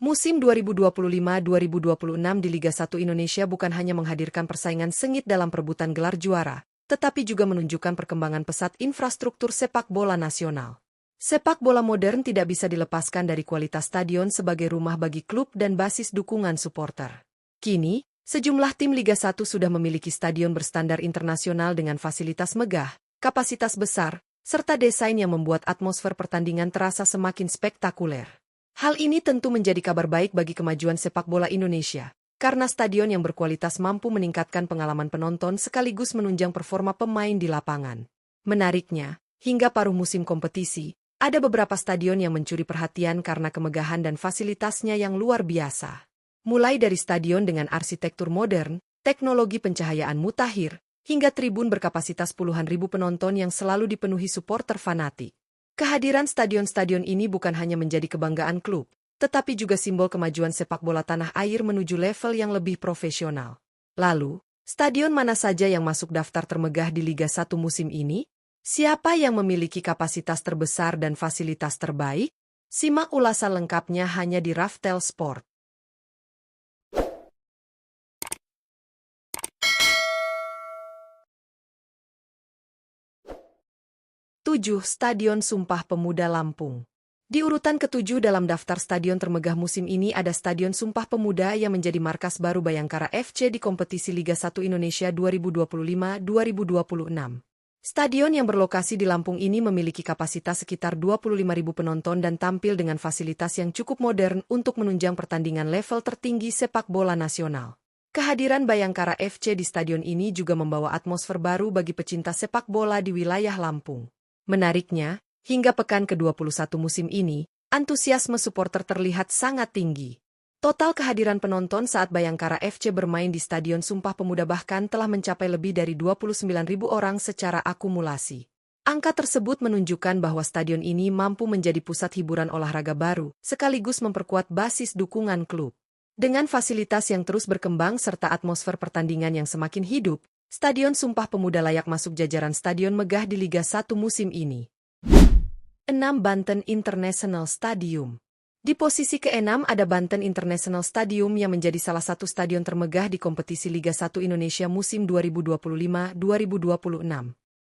Musim 2025-2026 di Liga 1 Indonesia bukan hanya menghadirkan persaingan sengit dalam perebutan gelar juara, tetapi juga menunjukkan perkembangan pesat infrastruktur sepak bola nasional. Sepak bola modern tidak bisa dilepaskan dari kualitas stadion sebagai rumah bagi klub dan basis dukungan supporter. Kini, sejumlah tim Liga 1 sudah memiliki stadion berstandar internasional dengan fasilitas megah, kapasitas besar, serta desain yang membuat atmosfer pertandingan terasa semakin spektakuler. Hal ini tentu menjadi kabar baik bagi kemajuan sepak bola Indonesia, karena stadion yang berkualitas mampu meningkatkan pengalaman penonton sekaligus menunjang performa pemain di lapangan. Menariknya, hingga paruh musim kompetisi, ada beberapa stadion yang mencuri perhatian karena kemegahan dan fasilitasnya yang luar biasa. Mulai dari stadion dengan arsitektur modern, teknologi pencahayaan mutakhir, hingga tribun berkapasitas puluhan ribu penonton yang selalu dipenuhi supporter fanatik. Kehadiran stadion-stadion ini bukan hanya menjadi kebanggaan klub, tetapi juga simbol kemajuan sepak bola tanah air menuju level yang lebih profesional. Lalu, stadion mana saja yang masuk daftar termegah di Liga 1 musim ini? Siapa yang memiliki kapasitas terbesar dan fasilitas terbaik? Simak ulasan lengkapnya hanya di Raftel Sport. 7. Stadion Sumpah Pemuda Lampung. Di urutan ke-7 dalam daftar stadion termegah musim ini ada Stadion Sumpah Pemuda yang menjadi markas baru Bayangkara FC di kompetisi Liga 1 Indonesia 2025-2026. Stadion yang berlokasi di Lampung ini memiliki kapasitas sekitar 25.000 penonton dan tampil dengan fasilitas yang cukup modern untuk menunjang pertandingan level tertinggi sepak bola nasional. Kehadiran Bayangkara FC di stadion ini juga membawa atmosfer baru bagi pecinta sepak bola di wilayah Lampung. Menariknya, hingga pekan ke-21 musim ini, antusiasme supporter terlihat sangat tinggi. Total kehadiran penonton saat Bayangkara FC bermain di Stadion Sumpah Pemuda bahkan telah mencapai lebih dari 29.000 orang secara akumulasi. Angka tersebut menunjukkan bahwa stadion ini mampu menjadi pusat hiburan olahraga baru, sekaligus memperkuat basis dukungan klub. Dengan fasilitas yang terus berkembang serta atmosfer pertandingan yang semakin hidup, Stadion Sumpah Pemuda layak masuk jajaran stadion megah di Liga 1 musim ini. 6. Banten International Stadium. Di posisi ke-6 ada Banten International Stadium yang menjadi salah satu stadion termegah di kompetisi Liga 1 Indonesia musim 2025-2026.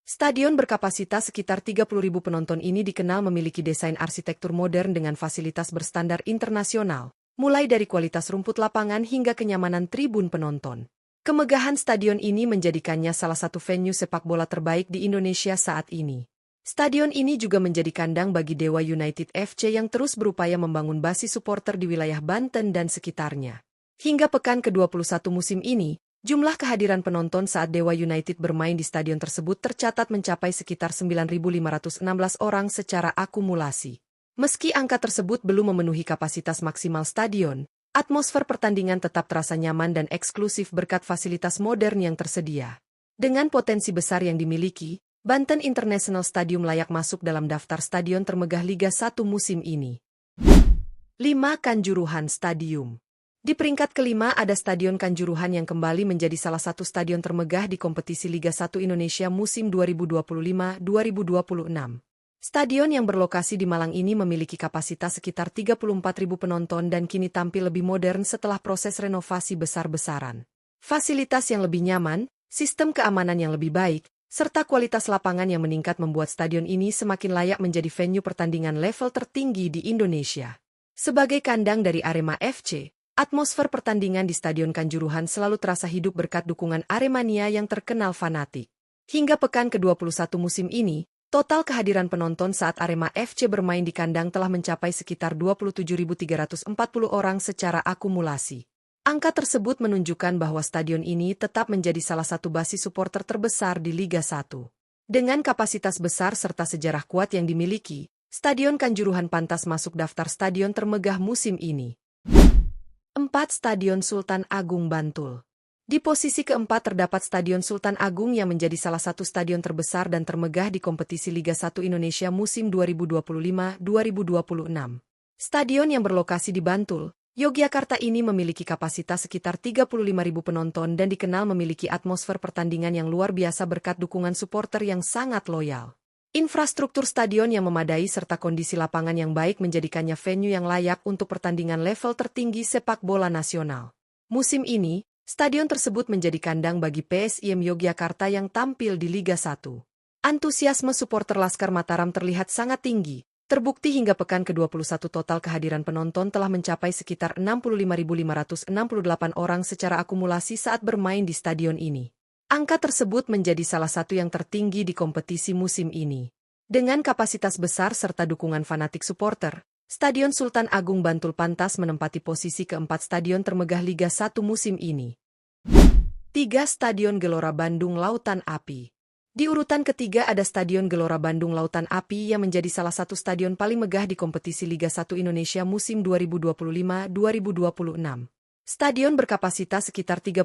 Stadion berkapasitas sekitar 30.000 penonton ini dikenal memiliki desain arsitektur modern dengan fasilitas berstandar internasional, mulai dari kualitas rumput lapangan hingga kenyamanan tribun penonton. Kemegahan stadion ini menjadikannya salah satu venue sepak bola terbaik di Indonesia saat ini. Stadion ini juga menjadi kandang bagi Dewa United FC yang terus berupaya membangun basis supporter di wilayah Banten dan sekitarnya. Hingga pekan ke-21 musim ini, jumlah kehadiran penonton saat Dewa United bermain di stadion tersebut tercatat mencapai sekitar 9.516 orang secara akumulasi. Meski angka tersebut belum memenuhi kapasitas maksimal stadion, atmosfer pertandingan tetap terasa nyaman dan eksklusif berkat fasilitas modern yang tersedia. Dengan potensi besar yang dimiliki, Banten International Stadium layak masuk dalam daftar stadion termegah Liga 1 musim ini. 5. Kanjuruhan Stadium. Di peringkat kelima ada Stadion Kanjuruhan yang kembali menjadi salah satu stadion termegah di kompetisi Liga 1 Indonesia musim 2025-2026. Stadion yang berlokasi di Malang ini memiliki kapasitas sekitar 34.000 penonton dan kini tampil lebih modern setelah proses renovasi besar-besaran. Fasilitas yang lebih nyaman, sistem keamanan yang lebih baik, serta kualitas lapangan yang meningkat membuat stadion ini semakin layak menjadi venue pertandingan level tertinggi di Indonesia. Sebagai kandang dari Arema FC, atmosfer pertandingan di Stadion Kanjuruhan selalu terasa hidup berkat dukungan Aremania yang terkenal fanatik. Hingga pekan ke-21 musim ini, total kehadiran penonton saat Arema FC bermain di kandang telah mencapai sekitar 27.340 orang secara akumulasi. Angka tersebut menunjukkan bahwa stadion ini tetap menjadi salah satu basis supporter terbesar di Liga 1. Dengan kapasitas besar serta sejarah kuat yang dimiliki, Stadion Kanjuruhan pantas masuk daftar stadion termegah musim ini. 4. Stadion Sultan Agung Bantul. Di posisi keempat terdapat Stadion Sultan Agung yang menjadi salah satu stadion terbesar dan termegah di kompetisi Liga 1 Indonesia musim 2025-2026. Stadion yang berlokasi di Bantul, Yogyakarta ini memiliki kapasitas sekitar 35.000 penonton dan dikenal memiliki atmosfer pertandingan yang luar biasa berkat dukungan supporter yang sangat loyal. Infrastruktur stadion yang memadai serta kondisi lapangan yang baik menjadikannya venue yang layak untuk pertandingan level tertinggi sepak bola nasional. Musim ini, stadion tersebut menjadi kandang bagi PSIM Yogyakarta yang tampil di Liga 1. Antusiasme supporter Laskar Mataram terlihat sangat tinggi. Terbukti hingga pekan ke-21 total kehadiran penonton telah mencapai sekitar 65.568 orang secara akumulasi saat bermain di stadion ini. Angka tersebut menjadi salah satu yang tertinggi di kompetisi musim ini. Dengan kapasitas besar serta dukungan fanatik supporter, Stadion Sultan Agung Bantul pantas menempati posisi keempat stadion termegah Liga 1 musim ini. 3. Stadion Gelora Bandung Lautan Api. Di urutan ketiga ada Stadion Gelora Bandung Lautan Api yang menjadi salah satu stadion paling megah di kompetisi Liga 1 Indonesia musim 2025-2026. Stadion berkapasitas sekitar 38.000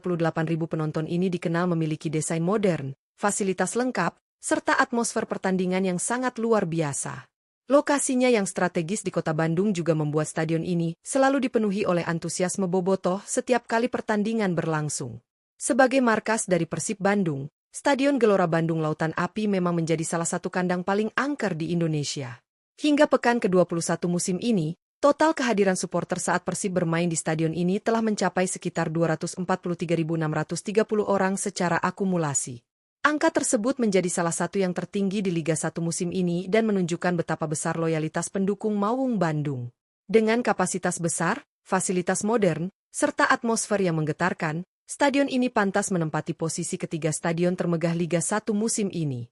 penonton ini dikenal memiliki desain modern, fasilitas lengkap, serta atmosfer pertandingan yang sangat luar biasa. Lokasinya yang strategis di kota Bandung juga membuat stadion ini selalu dipenuhi oleh antusiasme bobotoh setiap kali pertandingan berlangsung. Sebagai markas dari Persib Bandung, Stadion Gelora Bandung Lautan Api memang menjadi salah satu kandang paling angker di Indonesia. Hingga pekan ke-21 musim ini, total kehadiran supporter saat Persib bermain di stadion ini telah mencapai sekitar 243.630 orang secara akumulasi. Angka tersebut menjadi salah satu yang tertinggi di Liga 1 musim ini dan menunjukkan betapa besar loyalitas pendukung Maung Bandung. Dengan kapasitas besar, fasilitas modern, serta atmosfer yang menggetarkan, stadion ini pantas menempati posisi ketiga stadion termegah Liga 1 musim ini.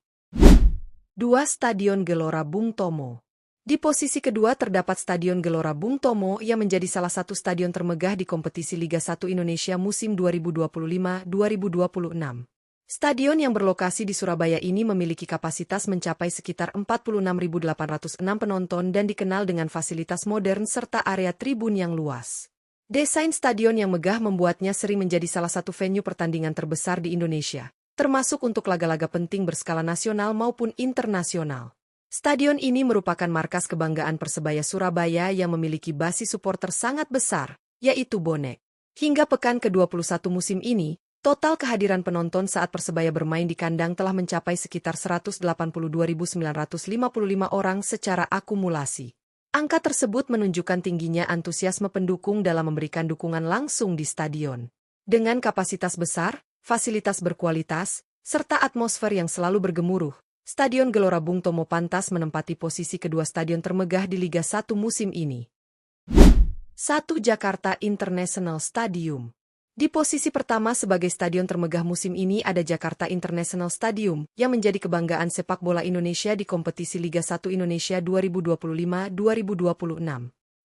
2. Stadion Gelora Bung Tomo. Di posisi kedua terdapat Stadion Gelora Bung Tomo yang menjadi salah satu stadion termegah di kompetisi Liga 1 Indonesia musim 2025-2026. Stadion yang berlokasi di Surabaya ini memiliki kapasitas mencapai sekitar 46.806 penonton dan dikenal dengan fasilitas modern serta area tribun yang luas. Desain stadion yang megah membuatnya sering menjadi salah satu venue pertandingan terbesar di Indonesia, termasuk untuk laga-laga penting berskala nasional maupun internasional. Stadion ini merupakan markas kebanggaan Persebaya Surabaya yang memiliki basis supporter sangat besar, yaitu bonek. Hingga pekan ke-21 musim ini, total kehadiran penonton saat Persebaya bermain di kandang telah mencapai sekitar 182.955 orang secara akumulasi. Angka tersebut menunjukkan tingginya antusiasme pendukung dalam memberikan dukungan langsung di stadion. Dengan kapasitas besar, fasilitas berkualitas, serta atmosfer yang selalu bergemuruh, Stadion Gelora Bung Tomo pantas menempati posisi kedua stadion termegah di Liga 1 musim ini. 1. Jakarta International Stadium. Di posisi pertama sebagai stadion termegah musim ini ada Jakarta International Stadium yang menjadi kebanggaan sepak bola Indonesia di kompetisi Liga 1 Indonesia 2025-2026.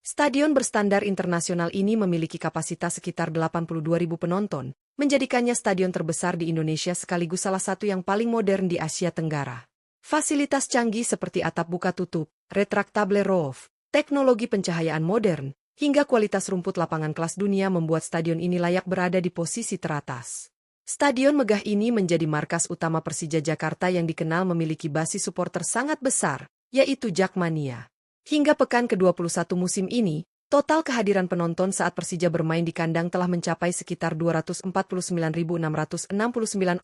Stadion berstandar internasional ini memiliki kapasitas sekitar 82.000 penonton, menjadikannya stadion terbesar di Indonesia sekaligus salah satu yang paling modern di Asia Tenggara. Fasilitas canggih seperti atap buka tutup, retraktable roof, teknologi pencahayaan modern, hingga kualitas rumput lapangan kelas dunia membuat stadion ini layak berada di posisi teratas. Stadion megah ini menjadi markas utama Persija Jakarta yang dikenal memiliki basis supporter sangat besar, yaitu Jakmania. Hingga pekan ke-21 musim ini, total kehadiran penonton saat Persija bermain di kandang telah mencapai sekitar 249.669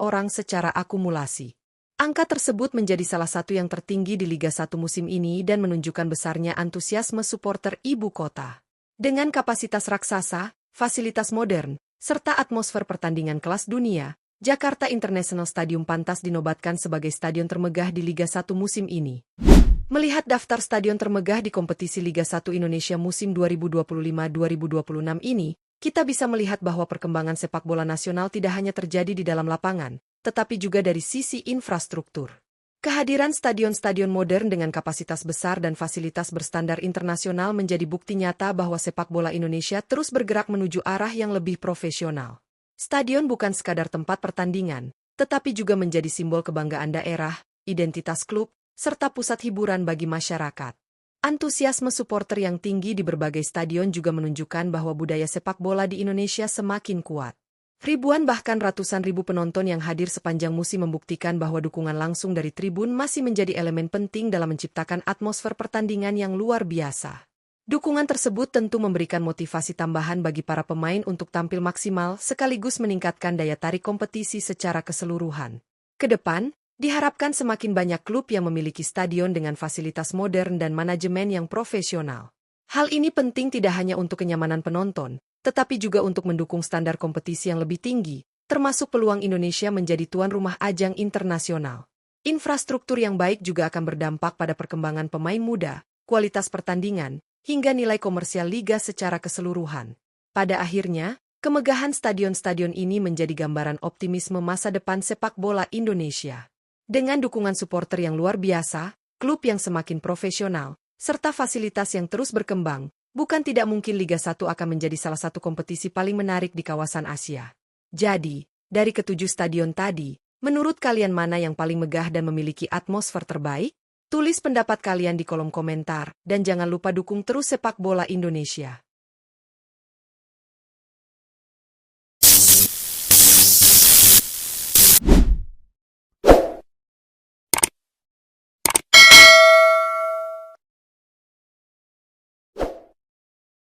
orang secara akumulasi. Angka tersebut menjadi salah satu yang tertinggi di Liga 1 musim ini dan menunjukkan besarnya antusiasme supporter ibu kota. Dengan kapasitas raksasa, fasilitas modern, serta atmosfer pertandingan kelas dunia, Jakarta International Stadium pantas dinobatkan sebagai stadion termegah di Liga 1 musim ini. Melihat daftar stadion termegah di kompetisi Liga 1 Indonesia musim 2025-2026 ini, kita bisa melihat bahwa perkembangan sepak bola nasional tidak hanya terjadi di dalam lapangan, tetapi juga dari sisi infrastruktur. Kehadiran stadion-stadion modern dengan kapasitas besar dan fasilitas berstandar internasional menjadi bukti nyata bahwa sepak bola Indonesia terus bergerak menuju arah yang lebih profesional. Stadion bukan sekadar tempat pertandingan, tetapi juga menjadi simbol kebanggaan daerah, identitas klub, serta pusat hiburan bagi masyarakat. Antusiasme supporter yang tinggi di berbagai stadion juga menunjukkan bahwa budaya sepak bola di Indonesia semakin kuat. Ribuan bahkan ratusan ribu penonton yang hadir sepanjang musim membuktikan bahwa dukungan langsung dari tribun masih menjadi elemen penting dalam menciptakan atmosfer pertandingan yang luar biasa. Dukungan tersebut tentu memberikan motivasi tambahan bagi para pemain untuk tampil maksimal sekaligus meningkatkan daya tarik kompetisi secara keseluruhan. Kedepan, Diharapkan semakin banyak klub yang memiliki stadion dengan fasilitas modern dan manajemen yang profesional. Hal ini penting tidak hanya untuk kenyamanan penonton, tetapi juga untuk mendukung standar kompetisi yang lebih tinggi, termasuk peluang Indonesia menjadi tuan rumah ajang internasional. Infrastruktur yang baik juga akan berdampak pada perkembangan pemain muda, kualitas pertandingan, hingga nilai komersial liga secara keseluruhan. Pada akhirnya, kemegahan stadion-stadion ini menjadi gambaran optimisme masa depan sepak bola Indonesia. Dengan dukungan supporter yang luar biasa, klub yang semakin profesional, serta fasilitas yang terus berkembang, bukan tidak mungkin Liga 1 akan menjadi salah satu kompetisi paling menarik di kawasan Asia. Jadi, dari ketujuh stadion tadi, menurut kalian mana yang paling megah dan memiliki atmosfer terbaik? Tulis pendapat kalian di kolom komentar, dan jangan lupa dukung terus sepak bola Indonesia.